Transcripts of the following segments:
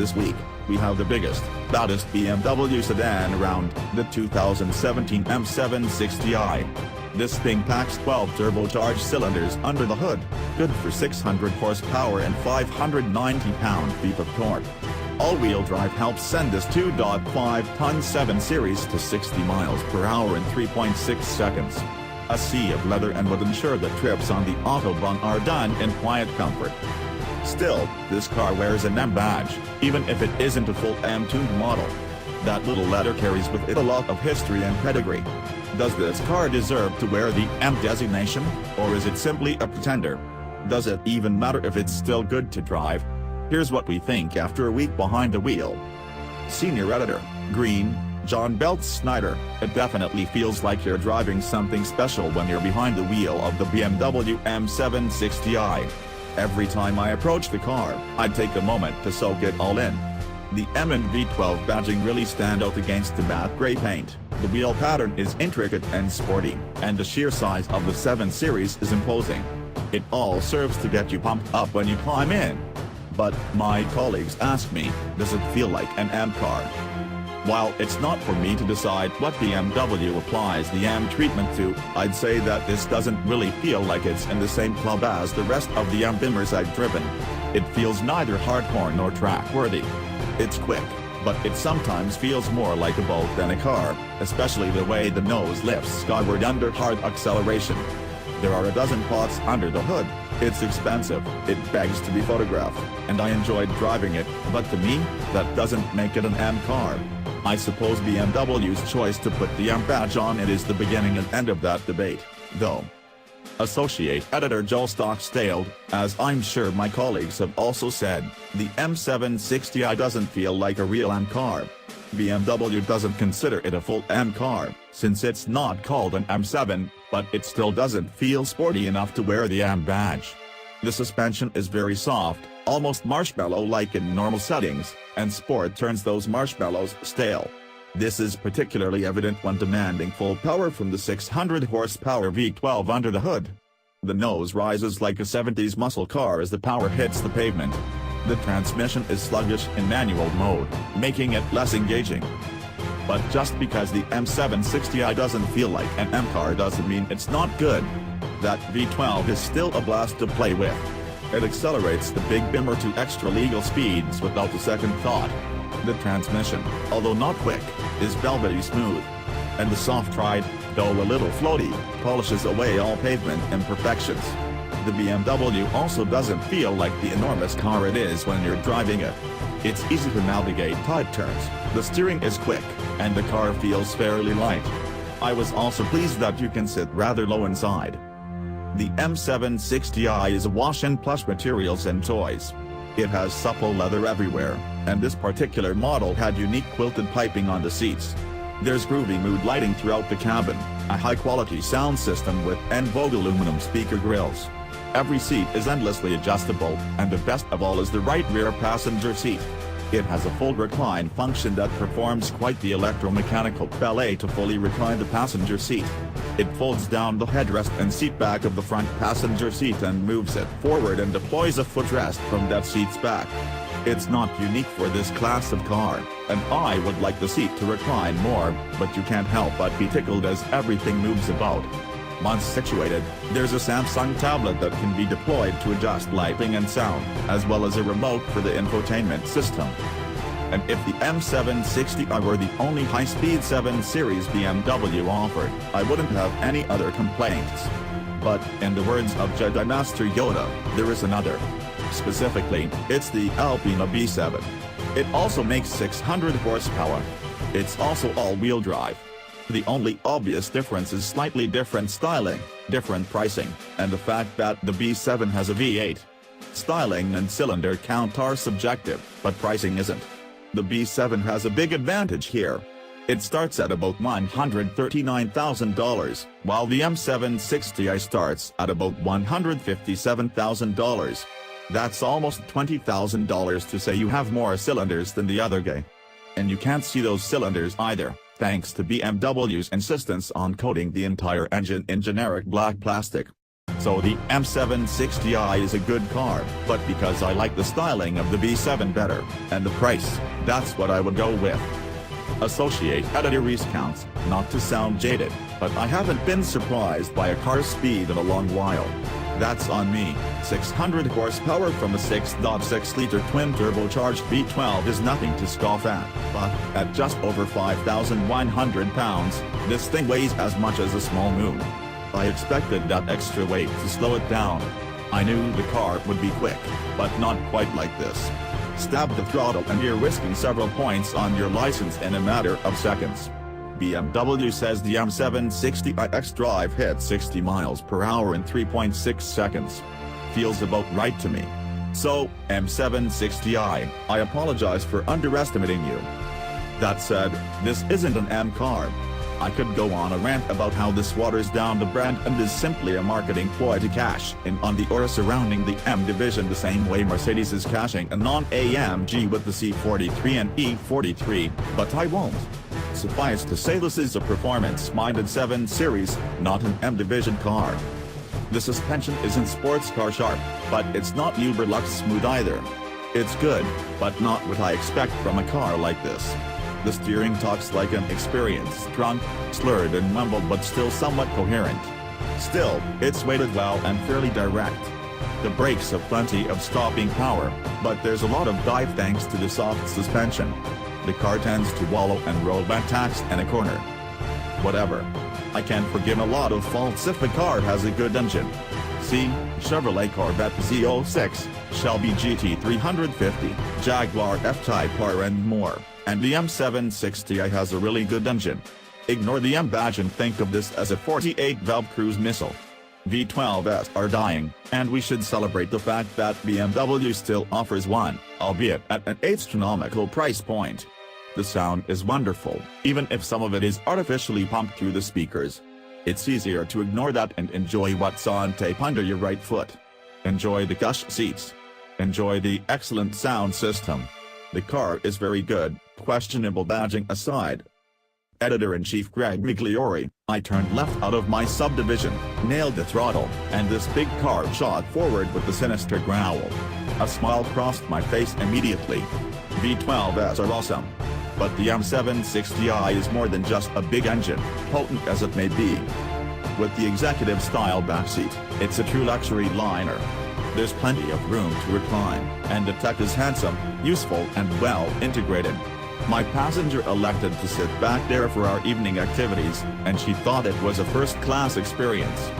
This week, we have the biggest, baddest BMW sedan around, the 2017 M760i. This thing packs 12 turbocharged cylinders under the hood, good for 600 horsepower and 590 pound-feet of torque. All-wheel drive helps send this 2.5-ton 7 Series to 60 miles per hour in 3.6 seconds. A sea of leather and would ensure that trips on the Autobahn are done in quiet comfort. Still, this car wears an M badge, even if it isn't a full M-tuned model. That little letter carries with it a lot of history and pedigree. Does this car deserve to wear the M designation, or is it simply a pretender? Does it even matter if it's still good to drive? Here's what we think after a week behind the wheel. Senior Editor, Green, John Belts Snyder. It definitely feels like you're driving something special when you're behind the wheel of the BMW M760i. Every time I approach the car, I'd take a moment to soak it all in. The M and V12 badging really stand out against the matte gray paint. The wheel pattern is intricate and sporty, and the sheer size of the 7 Series is imposing. It all serves to get you pumped up when you climb in. But, my colleagues ask me, does it feel like an M car? While it's not for me to decide what BMW applies the M treatment to, I'd say that this doesn't really feel like it's in the same club as the rest of the M Bimmers I've driven. It feels neither hardcore nor track-worthy. It's quick, but it sometimes feels more like a boat than a car, especially the way the nose lifts skyward under hard acceleration. There are a dozen pots under the hood. It's expensive, it begs to be photographed, and I enjoyed driving it, but to me, that doesn't make it an M car. I suppose BMW's choice to put the M badge on it is the beginning and end of that debate, though. Associate Editor Joe Stock staled, as I'm sure my colleagues have also said, the M760i doesn't feel like a real M car. BMW doesn't consider it a full M car, since it's not called an M7, but it still doesn't feel sporty enough to wear the M badge. The suspension is very soft, almost marshmallow-like in normal settings, and sport turns those marshmallows stale. This is particularly evident when demanding full power from the 600 horsepower V12 under the hood. The nose rises like a 70s muscle car as the power hits the pavement. The transmission is sluggish in manual mode, making it less engaging. But just because the M760i doesn't feel like an M car doesn't mean it's not good. That V12 is still a blast to play with. It accelerates the big Bimmer to extra-legal speeds without a second thought. The transmission, although not quick, is velvety smooth. And the soft ride, though a little floaty, polishes away all pavement imperfections. The BMW also doesn't feel like the enormous car it is when you're driving it. It's easy to navigate tight turns, the steering is quick, and the car feels fairly light. I was also pleased that you can sit rather low inside. The M760i is awash in plush materials and toys. It has supple leather everywhere, and this particular model had unique quilted piping on the seats. There's groovy mood lighting throughout the cabin, a high-quality sound system with N-Vogue aluminum speaker grills. Every seat is endlessly adjustable, and the best of all is the right rear passenger seat. It has a full recline function that performs quite the electromechanical ballet to fully recline the passenger seat. It folds down the headrest and seat back of the front passenger seat and moves it forward and deploys a footrest from that seat's back. It's not unique for this class of car, and I would like the seat to recline more, but you can't help but be tickled as everything moves about. Once situated, there's a Samsung tablet that can be deployed to adjust lighting and sound, as well as a remote for the infotainment system. And if the M760i were the only high-speed 7 Series BMW offered, I wouldn't have any other complaints. But, in the words of Jedi Master Yoda, there is another. Specifically, it's the Alpina B7. It also makes 600 horsepower. It's also all-wheel drive. The only obvious difference is slightly different styling, different pricing, and the fact that the B7 has a V8. Styling and cylinder count are subjective, but pricing isn't. The B7 has a big advantage here. It starts at about $139,000, while the M760i starts at about $157,000. That's almost $20,000 to say you have more cylinders than the other guy. And you can't see those cylinders either, thanks to BMW's insistence on coating the entire engine in generic black plastic. So the M760i is a good car, but because I like the styling of the V7 better, and the price, that's what I would go with. Associate editor recounts, not to sound jaded, but I haven't been surprised by a car's speed in a long while. That's on me. 600 horsepower from a 6.6-liter twin turbocharged V12 is nothing to scoff at, but, at just over 5,100 pounds, this thing weighs as much as a small moon. I expected that extra weight to slow it down. I knew the car would be quick, but not quite like this. Stab the throttle and you're risking several points on your license in a matter of seconds. BMW says the M760i xDrive hit 60 miles per hour in 3.6 seconds. Feels about right to me. So, M760i, I apologize for underestimating you. That said, this isn't an M car. I could go on a rant about how this waters down the brand and is simply a marketing ploy to cash in on the aura surrounding the M division the same way Mercedes is cashing a non-AMG with the C43 and E43, but I won't. Suffice to say this is a performance-minded 7 Series, not an M division car. The suspension isn't sports car sharp, but it's not uber luxe smooth either. It's good, but not what I expect from a car like this. The steering talks like an experienced drunk, slurred and mumbled but still somewhat coherent. Still, it's weighted well and fairly direct. The brakes have plenty of stopping power, but there's a lot of dive thanks to the soft suspension. The car tends to wallow and roll back taxed in a corner. Whatever. I can forgive a lot of faults if the car has a good engine. See, Chevrolet Corvette Z06, Shelby GT350, Jaguar F-Type R and more, and the M760i has a really good engine. Ignore the M badge and think of this as a 48-valve cruise missile. V12s are dying, and we should celebrate the fact that BMW still offers one, albeit at an astronomical price point. The sound is wonderful, even if some of it is artificially pumped through the speakers. It's easier to ignore that and enjoy what's on tape under your right foot. Enjoy the cush seats. Enjoy the excellent sound system. The car is very good, questionable badging aside. Editor-in-Chief Greg Migliori, I turned left out of my subdivision, nailed the throttle, and this big car shot forward with a sinister growl. A smile crossed my face immediately. V12s are awesome. But the M760i is more than just a big engine, potent as it may be. With the executive-style backseat, it's a true luxury liner. There's plenty of room to recline, and the tech is handsome, useful and well integrated. My passenger elected to sit back there for our evening activities, and she thought it was a first-class experience.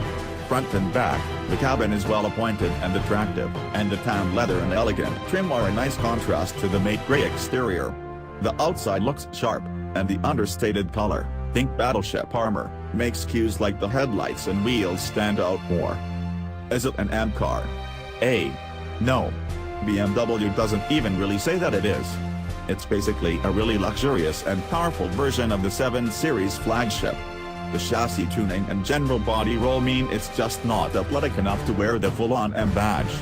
Front and back, the cabin is well appointed and attractive, and the tan leather and elegant trim are a nice contrast to the matte gray exterior. The outside looks sharp, and the understated color, think battleship armor, makes cues like the headlights and wheels stand out more. Is it an M car? No. BMW doesn't even really say that it is. It's basically a really luxurious and powerful version of the 7 Series flagship. The chassis tuning and general body roll mean it's just not athletic enough to wear the full-on M badge.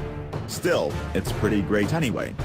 Still, it's pretty great anyway.